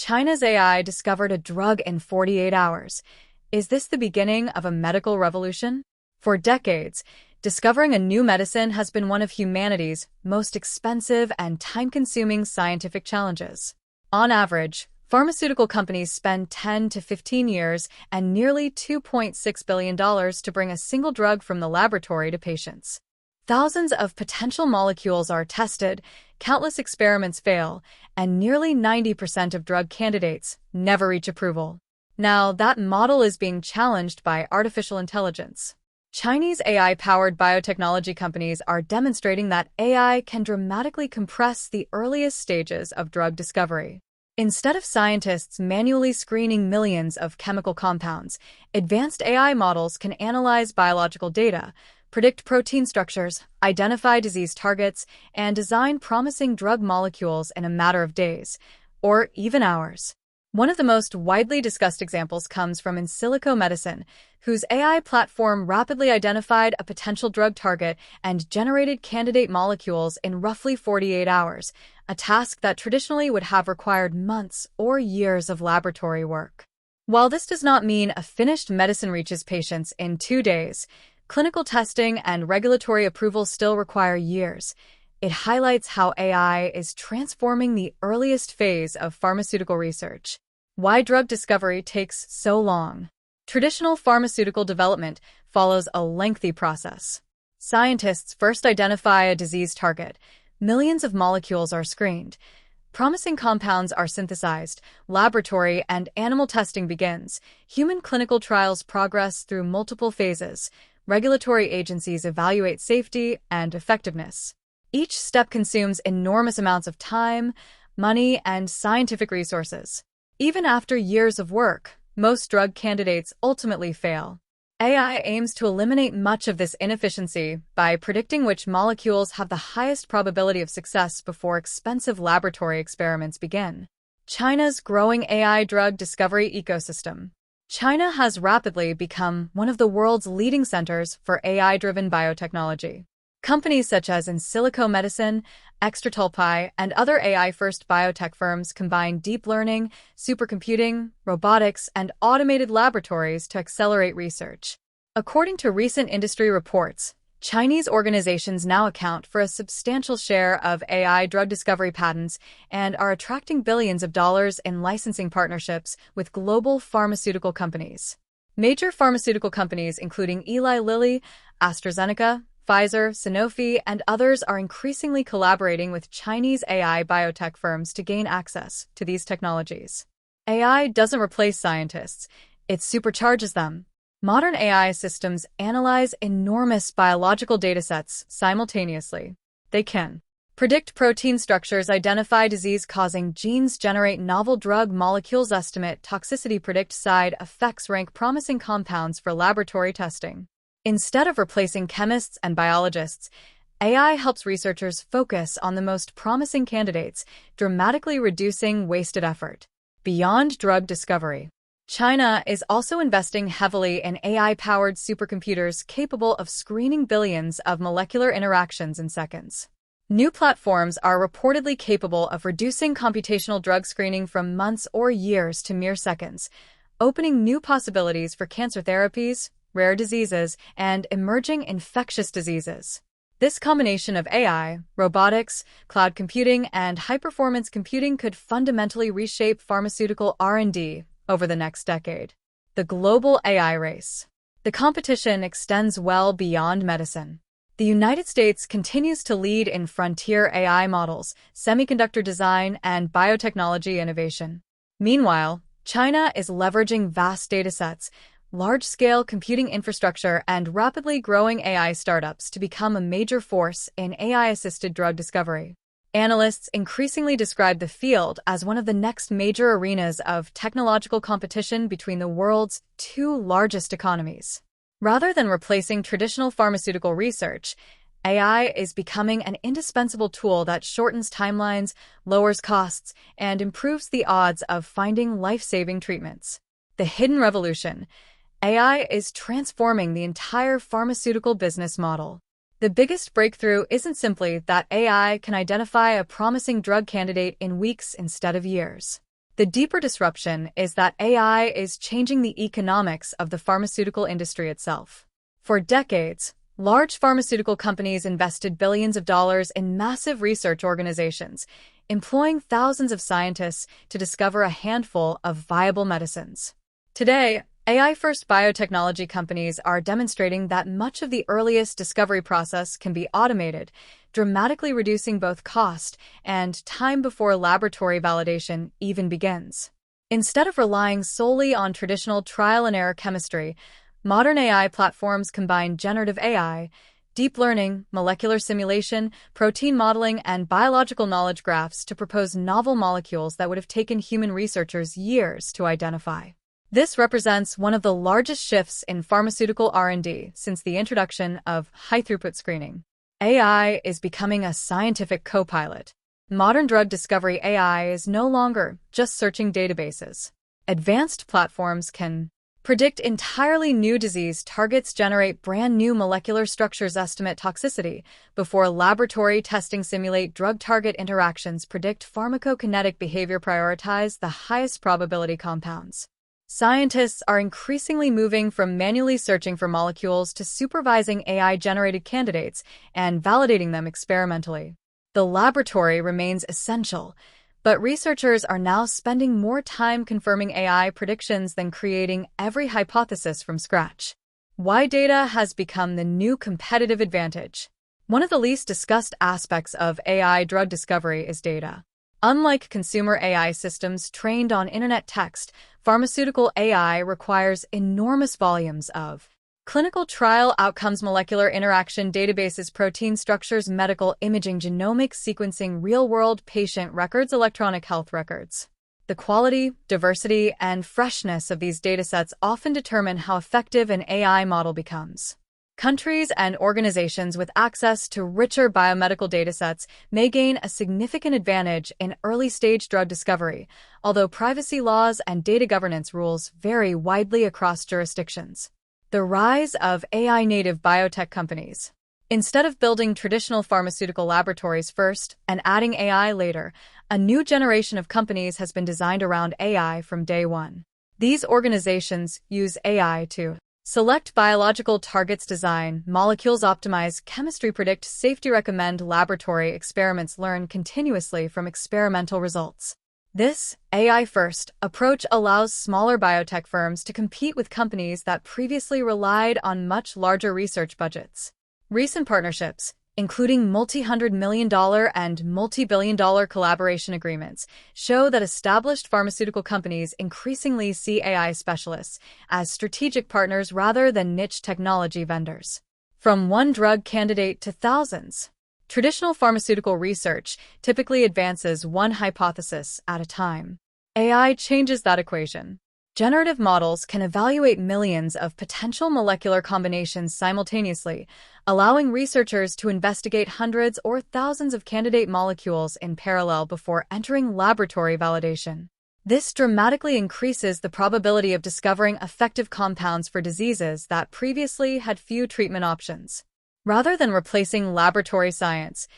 China's AI discovered a drug in 48 hours. Is this the beginning of a medical revolution? For decades, discovering a new medicine has been one of humanity's most expensive and time-consuming scientific challenges. On average, pharmaceutical companies spend 10 to 15 years and nearly $2.6 billion to bring a single drug from the laboratory to patients. Thousands of potential molecules are tested, countless experiments fail, and nearly 90% of drug candidates never reach approval. Now, that model is being challenged by artificial intelligence. Chinese AI-powered biotechnology companies are demonstrating that AI can dramatically compress the earliest stages of drug discovery. Instead of scientists manually screening millions of chemical compounds, advanced AI models can analyze biological data, predict protein structures, identify disease targets, and design promising drug molecules in a matter of days, or even hours. One of the most widely discussed examples comes from Insilico Medicine, whose AI platform rapidly identified a potential drug target and generated candidate molecules in roughly 48 hours, a task that traditionally would have required months or years of laboratory work. While this does not mean a finished medicine reaches patients in 2 days, clinical testing and regulatory approval still require years. It highlights how AI is transforming the earliest phase of pharmaceutical research. Why drug discovery takes so long? Traditional pharmaceutical development follows a lengthy process. Scientists first identify a disease target. Millions of molecules are screened. Promising compounds are synthesized, laboratory and animal testing begins, human clinical trials progress through multiple phases, regulatory agencies evaluate safety and effectiveness. Each step consumes enormous amounts of time, money, and scientific resources. Even after years of work, most drug candidates ultimately fail. AI aims to eliminate much of this inefficiency by predicting which molecules have the highest probability of success before expensive laboratory experiments begin. China's growing AI drug discovery ecosystem. China has rapidly become one of the world's leading centers for AI-driven biotechnology. Companies such as Insilico Medicine, Extratulpi, and other AI-first biotech firms combine deep learning, supercomputing, robotics, and automated laboratories to accelerate research. According to recent industry reports, Chinese organizations now account for a substantial share of AI drug discovery patents and are attracting billions of dollars in licensing partnerships with global pharmaceutical companies. Major pharmaceutical companies including Eli Lilly, AstraZeneca, Pfizer, Sanofi, and others are increasingly collaborating with Chinese AI biotech firms to gain access to these technologies. AI doesn't replace scientists, it supercharges them. Modern AI systems analyze enormous biological datasets simultaneously. They can predict protein structures, identify disease-causing genes, generate novel drug molecules, estimate toxicity, predict side effects, rank promising compounds for laboratory testing. Instead of replacing chemists and biologists, AI helps researchers focus on the most promising candidates, dramatically reducing wasted effort. Beyond drug discovery, China is also investing heavily in AI-powered supercomputers capable of screening billions of molecular interactions in seconds. New platforms are reportedly capable of reducing computational drug screening from months or years to mere seconds, opening new possibilities for cancer therapies, rare diseases, and emerging infectious diseases. This combination of AI, robotics, cloud computing, and high-performance computing could fundamentally reshape pharmaceutical R&D over the next decade. The global AI race. The competition extends well beyond medicine. The United States continues to lead in frontier AI models, semiconductor design, and biotechnology innovation. Meanwhile, China is leveraging vast datasets, large-scale computing infrastructure, and rapidly growing AI startups to become a major force in AI-assisted drug discovery. Analysts increasingly describe the field as one of the next major arenas of technological competition between the world's two largest economies. Rather than replacing traditional pharmaceutical research, AI is becoming an indispensable tool that shortens timelines, lowers costs, and improves the odds of finding life-saving treatments. The hidden revolution. AI is transforming the entire pharmaceutical business model. The biggest breakthrough isn't simply that AI can identify a promising drug candidate in weeks instead of years. The deeper disruption is that AI is changing the economics of the pharmaceutical industry itself. For decades, large pharmaceutical companies invested billions of dollars in massive research organizations, employing thousands of scientists to discover a handful of viable medicines. Today, AI-first biotechnology companies are demonstrating that much of the earliest discovery process can be automated, dramatically reducing both cost and time before laboratory validation even begins. Instead of relying solely on traditional trial-and-error chemistry, modern AI platforms combine generative AI, deep learning, molecular simulation, protein modeling, and biological knowledge graphs to propose novel molecules that would have taken human researchers years to identify. This represents one of the largest shifts in pharmaceutical R&D since the introduction of high-throughput screening. AI is becoming a scientific co-pilot. Modern drug discovery AI is no longer just searching databases. Advanced platforms can predict entirely new disease targets, generate brand new molecular structures, estimate toxicity before laboratory testing, simulate drug target interactions, predict pharmacokinetic behavior, prioritize the highest probability compounds. Scientists are increasingly moving from manually searching for molecules to supervising AI-generated candidates and validating them experimentally. The laboratory remains essential, but researchers are now spending more time confirming AI predictions than creating every hypothesis from scratch. Why data has become the new competitive advantage. One of the least discussed aspects of AI drug discovery is data. Unlike consumer AI systems trained on internet text, pharmaceutical AI requires enormous volumes of clinical trial outcomes, molecular interaction databases, protein structures, medical imaging, genomic sequencing, real-world patient records, electronic health records. The quality, diversity, and freshness of these datasets often determine how effective an AI model becomes. Countries and organizations with access to richer biomedical datasets may gain a significant advantage in early-stage drug discovery, although privacy laws and data governance rules vary widely across jurisdictions. The rise of AI-native biotech companies. Instead of building traditional pharmaceutical laboratories first and adding AI later, a new generation of companies has been designed around AI from day one. These organizations use AI to select biological targets, design molecules, optimize chemistry, predict safety, recommend laboratory experiments, learn continuously from experimental results. This AI-first approach allows smaller biotech firms to compete with companies that previously relied on much larger research budgets. Recent partnerships, including multi-hundred-million-dollar and multi-billion-dollar collaboration agreements, show that established pharmaceutical companies increasingly see AI specialists as strategic partners rather than niche technology vendors. From one drug candidate to thousands. Traditional pharmaceutical research typically advances one hypothesis at a time. AI changes that equation. Generative models can evaluate millions of potential molecular combinations simultaneously, allowing researchers to investigate hundreds or thousands of candidate molecules in parallel before entering laboratory validation. This dramatically increases the probability of discovering effective compounds for diseases that previously had few treatment options. Rather than replacing laboratory science,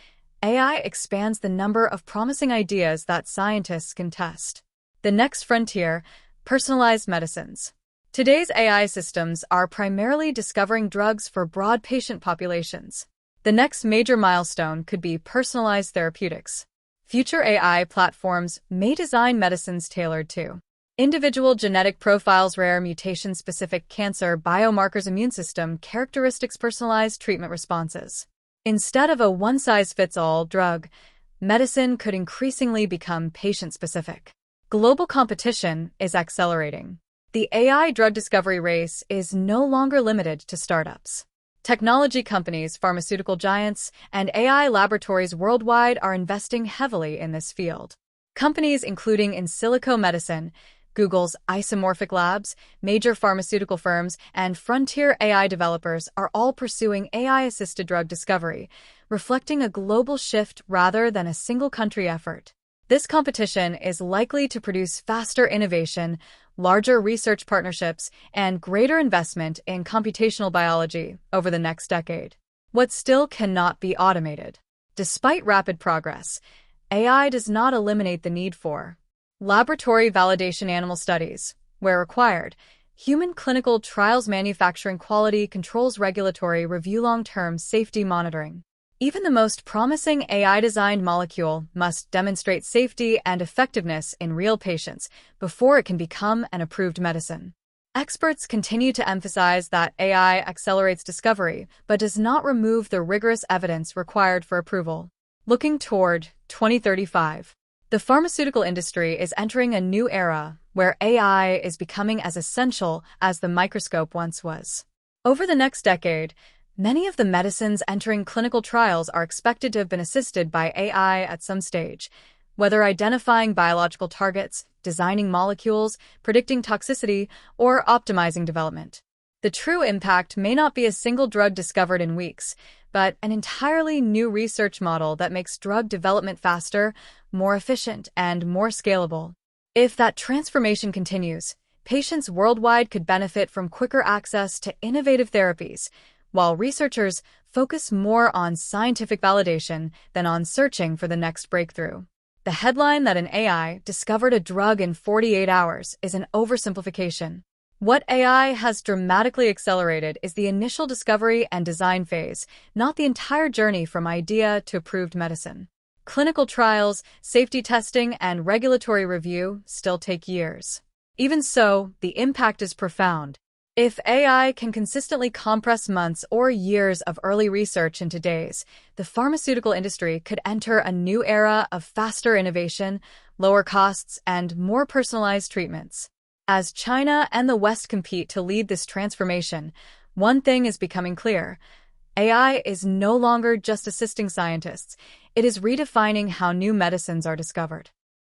AI expands the number of promising ideas that scientists can test. The next frontier, personalized medicines. Today's AI systems are primarily discovering drugs for broad patient populations. The next major milestone could be personalized therapeutics. Future AI platforms may design medicines tailored to individual genetic profiles, rare mutation-specific cancer biomarkers, immune system characteristics, personalized treatment responses. Instead of a one-size-fits-all drug, medicine could increasingly become patient-specific. Global competition is accelerating. The AI drug discovery race is no longer limited to startups. Technology companies, pharmaceutical giants, and AI laboratories worldwide are investing heavily in this field. Companies including Insilico Medicine, Google's Isomorphic Labs, major pharmaceutical firms, and frontier AI developers are all pursuing AI-assisted drug discovery, reflecting a global shift rather than a single-country effort. This competition is likely to produce faster innovation, larger research partnerships, and greater investment in computational biology over the next decade. What still cannot be automated? Despite rapid progress, AI does not eliminate the need for Laboratory validation animal studies, where required. Human clinical trials manufacturing quality controls regulatory review long-term safety monitoring. Even the most promising AI-designed molecule must demonstrate safety and effectiveness in real patients before it can become an approved medicine. Experts continue to emphasize that AI accelerates discovery, but does not remove the rigorous evidence required for approval. Looking toward 2035, the pharmaceutical industry is entering a new era where AI is becoming as essential as the microscope once was. Over the next decade, many of the medicines entering clinical trials are expected to have been assisted by AI at some stage, whether identifying biological targets, designing molecules, predicting toxicity, or optimizing development. The true impact may not be a single drug discovered in weeks, but an entirely new research model that makes drug development faster, more efficient, and more scalable. If that transformation continues, patients worldwide could benefit from quicker access to innovative therapies, while researchers focus more on scientific validation than on searching for the next breakthrough. The headline that an AI discovered a drug in 48 hours is an oversimplification. What AI has dramatically accelerated is the initial discovery and design phase, not the entire journey from idea to approved medicine. Clinical trials, safety testing, and regulatory review still take years. Even so, the impact is profound. If AI can consistently compress months or years of early research into days, the pharmaceutical industry could enter a new era of faster innovation, lower costs, and more personalized treatments. As China and the West compete to lead this transformation, one thing is becoming clear. AI is no longer just assisting scientists. It is redefining how new medicines are discovered.